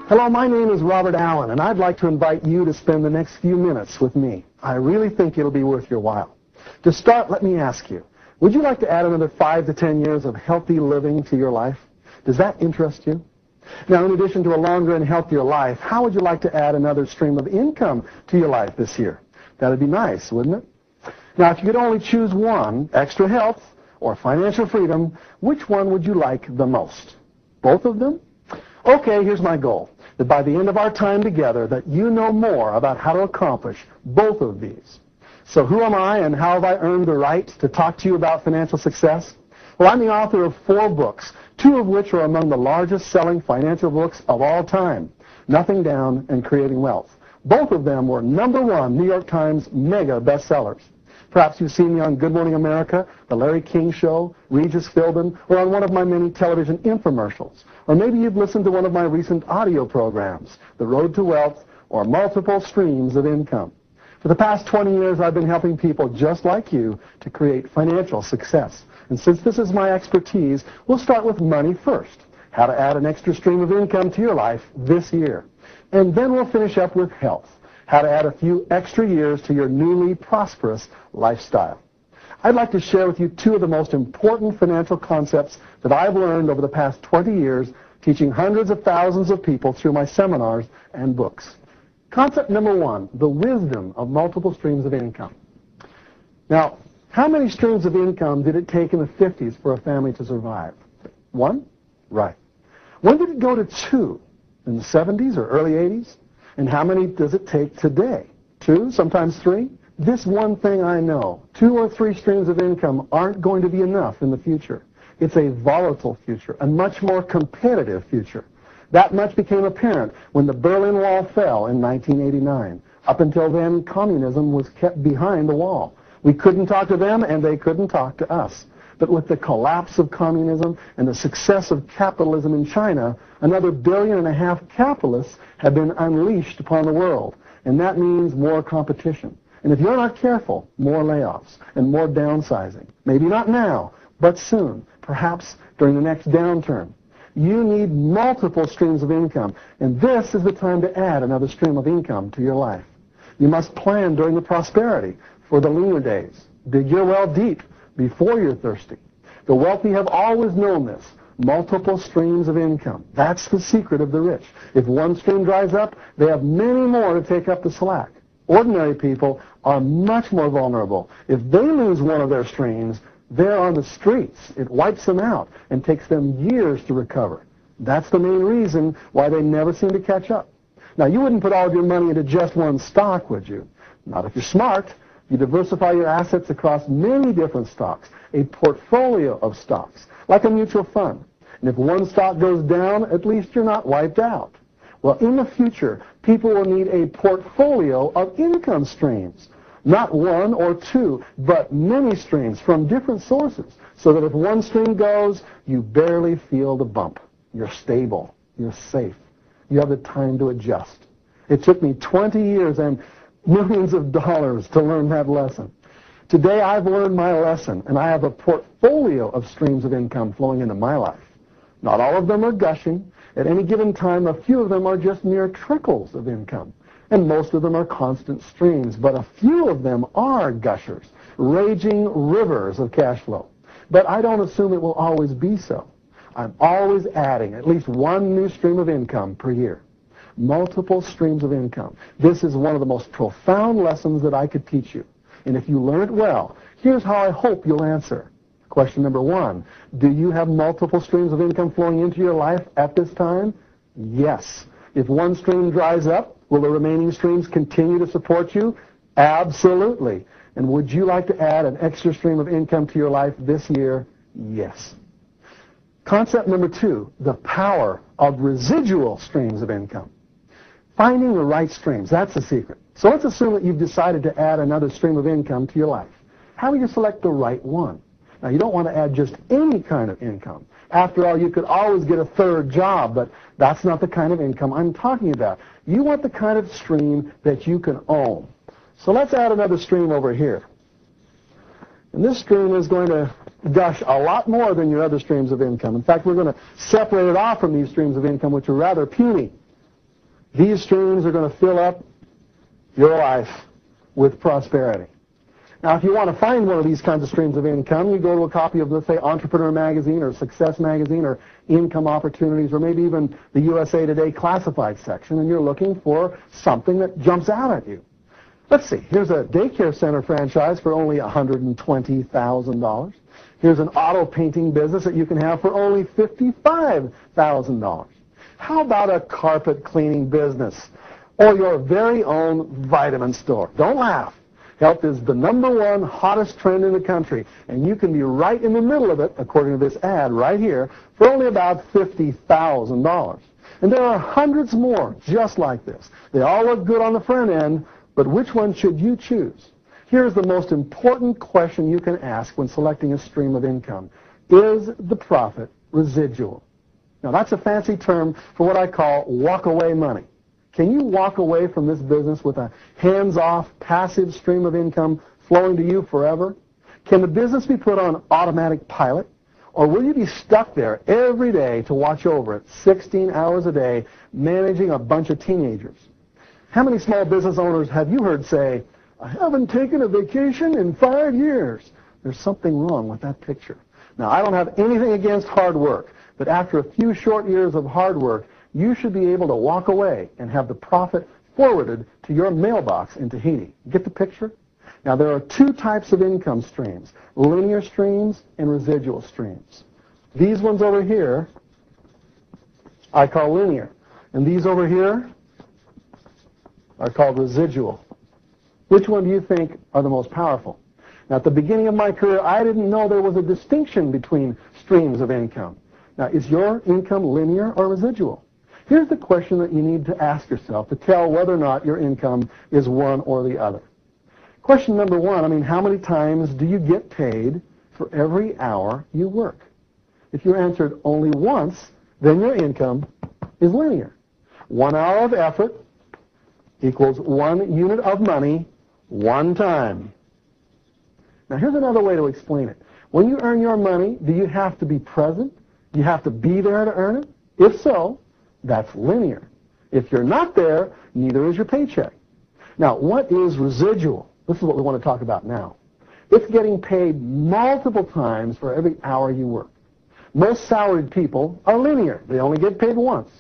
Hello, my name is Robert Allen, and I'd like to invite you to spend the next few minutes with me. I really think it'll be worth your while. To start, let me ask you, would you like to add another 5 to 10 years of healthy living to your life? Does that interest you? Now, in addition to a longer and healthier life, how would you like to add another stream of income to your life this year? That'd be nice, wouldn't it? Now, if you could only choose one, extra health or financial freedom, which one would you like the most? Both of them? Okay, here's my goal, that by the end of our time together, that you know more about how to accomplish both of these. So who am I and how have I earned the right to talk to you about financial success? Well, I'm the author of 4 books, 2 of which are among the largest selling financial books of all time, Nothing Down and Creating Wealth. Both of them were #1 New York Times mega bestsellers. Perhaps you've seen me on Good Morning America, The Larry King Show, Regis Philbin, or on one of my many television infomercials. Or maybe you've listened to one of my recent audio programs, The Road to Wealth, or Multiple Streams of Income. For the past 20 years, I've been helping people just like you to create financial success. And since this is my expertise, we'll start with money first, how to add an extra stream of income to your life this year. And then we'll finish up with health, how to add a few extra years to your newly prosperous lifestyle. I'd like to share with you 2 of the most important financial concepts that I've learned over the past 20 years teaching hundreds of thousands of people through my seminars and books. Concept #1, the wisdom of multiple streams of income. Now, how many streams of income did it take in the 50s for a family to survive? 1? Right. When did it go to 2? In the 70s or early 80s? And how many does it take today? 2, sometimes 3? This one thing I know, 2 or 3 streams of income aren't going to be enough in the future. It's a volatile future, a much more competitive future. That much became apparent when the Berlin Wall fell in 1989. Up until then, communism was kept behind the wall. We couldn't talk to them, and they couldn't talk to us. But with the collapse of communism and the success of capitalism in China, another 1.5 billion capitalists have been unleashed upon the world. And that means more competition. And if you're not careful, more layoffs and more downsizing. Maybe not now, but soon, perhaps during the next downturn. You need multiple streams of income, and this is the time to add another stream of income to your life. You must plan during the prosperity for the leaner days. Dig your well deep before you're thirsty. The wealthy have always known this. Multiple streams of income. That's the secret of the rich. If one stream dries up, they have many more to take up the slack. Ordinary people are much more vulnerable. If they lose one of their streams, they're on the streets. It wipes them out and takes them years to recover. That's the main reason why they never seem to catch up. Now, you wouldn't put all of your money into just one stock, would you? Not if you're smart. You diversify your assets across many different stocks, a portfolio of stocks, like a mutual fund. And if one stock goes down, at least you're not wiped out. Well, in the future, people will need a portfolio of income streams. Not 1 or 2, but many streams from different sources, so that if one stream goes, you barely feel the bump. You're stable. You're safe. You have the time to adjust. It took me 20 years and millions of dollars to learn that lesson. Today, I've learned my lesson, and I have a portfolio of streams of income flowing into my life. Not all of them are gushing. At any given time, a few of them are just mere trickles of income. And most of them are constant streams, but a few of them are gushers, raging rivers of cash flow. But I don't assume it will always be so. I'm always adding at least one new stream of income per year. Multiple streams of income. This is one of the most profound lessons that I could teach you. And if you learn it well, here's how I hope you'll answer. Question #1, do you have multiple streams of income flowing into your life at this time? Yes. If one stream dries up, will the remaining streams continue to support you? Absolutely. And would you like to add an extra stream of income to your life this year? Yes. Concept #2, the power of residual streams of income. Finding the right streams, that's the secret. So let's assume that you've decided to add another stream of income to your life. How will you select the right one? Now, you don't want to add just any kind of income. After all, you could always get a third job, but that's not the kind of income I'm talking about. You want the kind of stream that you can own. So let's add another stream over here. And this stream is going to gush a lot more than your other streams of income. In fact, we're going to separate it off from these streams of income, which are rather puny. These streams are going to fill up your life with prosperity. Now, if you want to find one of these kinds of streams of income, you go to a copy of, let's say, Entrepreneur Magazine or Success Magazine or Income Opportunities or maybe even the USA Today Classified section, and you're looking for something that jumps out at you. Let's see. Here's a daycare center franchise for only $120,000. Here's an auto painting business that you can have for only $55,000. How about a carpet cleaning business or your very own vitamin store? Don't laugh. Health is the #1 hottest trend in the country, and you can be right in the middle of it, according to this ad right here, for only about $50,000. And there are hundreds more just like this. They all look good on the front end, but which one should you choose? Here's the most important question you can ask when selecting a stream of income. Is the profit residual? Now, that's a fancy term for what I call walk-away money. Can you walk away from this business with a hands-off, passive stream of income flowing to you forever? Can the business be put on automatic pilot? Or will you be stuck there every day to watch over it, 16 hours a day, managing a bunch of teenagers? How many small business owners have you heard say, I haven't taken a vacation in 5 years? There's something wrong with that picture. Now, I don't have anything against hard work, but after a few short years of hard work, you should be able to walk away and have the profit forwarded to your mailbox in Tahiti. Get the picture? Now, there are 2 types of income streams, linear streams and residual streams. These ones over here I call linear, and these over here are called residual. Which one do you think are the most powerful? Now, at the beginning of my career, I didn't know there was a distinction between streams of income. Now, is your income linear or residual? Here's the question that you need to ask yourself to tell whether or not your income is one or the other. Question number 1, how many times do you get paid for every hour you work? If you answered only once, then your income is linear. 1 hour of effort equals 1 unit of money, 1 time. Now, here's another way to explain it. When you earn your money, do you have to be present? Do you have to be there to earn it? If so, that's linear. If you're not there, neither is your paycheck. Now, what is residual? This is what we want to talk about now. It's getting paid multiple times for every hour you work. Most salaried people are linear. They only get paid once.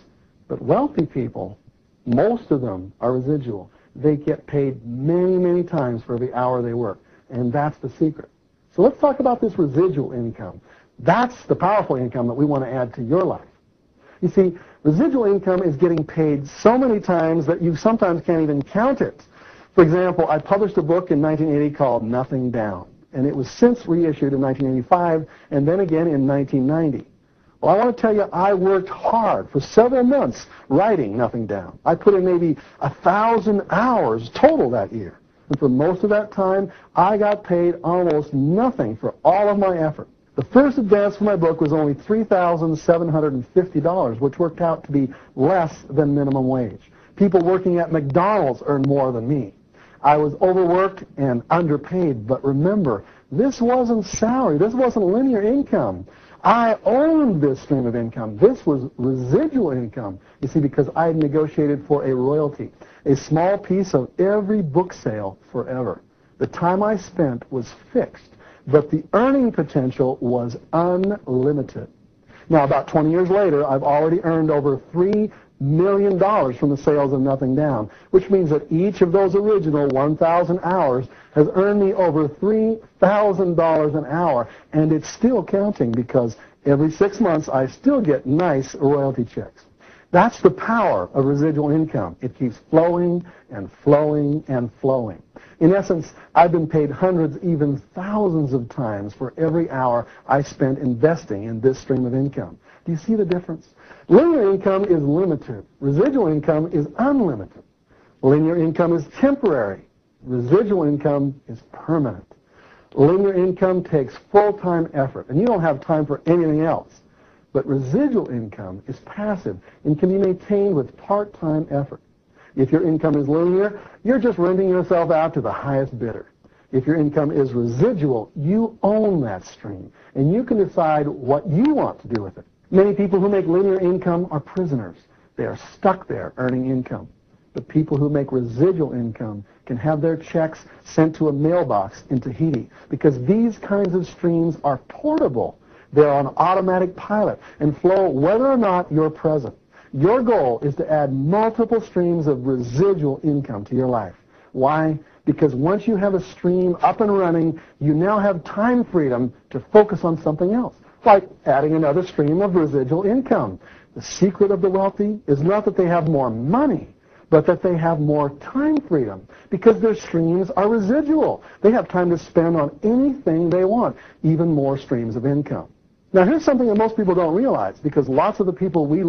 But wealthy people, most of them are residual. They get paid many, many times for every hour they work. And that's the secret. So let's talk about this residual income. That's the powerful income that we want to add to your life. You see, residual income is getting paid so many times that you sometimes can't even count it. For example, I published a book in 1980 called Nothing Down, and it was since reissued in 1985 and then again in 1990. Well, I want to tell you, I worked hard for several months writing Nothing Down. I put in maybe 1,000 hours total that year. And for most of that time, I got paid almost nothing for all of my effort. The first advance for my book was only $3,750, which worked out to be less than minimum wage. People working at McDonald's earned more than me. I was overworked and underpaid, but remember, this wasn't salary. This wasn't linear income. I owned this stream of income. This was residual income, you see, because I had negotiated for a royalty, a small piece of every book sale forever. The time I spent was fixed, but the earning potential was unlimited. Now, about 20 years later, I've already earned over $3 million from the sales of Nothing Down, which means that each of those original 1,000 hours has earned me over $3,000 an hour, and it's still counting because every 6 months I still get nice royalty checks. That's the power of residual income. It keeps flowing and flowing and flowing. In essence, I've been paid hundreds, even thousands of times for every hour I spent investing in this stream of income. Do you see the difference? Linear income is limited. Residual income is unlimited. Linear income is temporary. Residual income is permanent. Linear income takes full-time effort, and you don't have time for anything else. But residual income is passive and can be maintained with part-time effort. If your income is linear, you're just renting yourself out to the highest bidder. If your income is residual, you own that stream, and you can decide what you want to do with it. Many people who make linear income are prisoners. They are stuck there earning income. The people who make residual income can have their checks sent to a mailbox in Tahiti because these kinds of streams are portable. They're on automatic pilot and flow whether or not you're present. Your goal is to add multiple streams of residual income to your life. Why? Because once you have a stream up and running, you now have time freedom to focus on something else, like adding another stream of residual income. The secret of the wealthy is not that they have more money, but that they have more time freedom because their streams are residual. They have time to spend on anything they want, even more streams of income. Now, here's something that most people don't realize because lots of the people we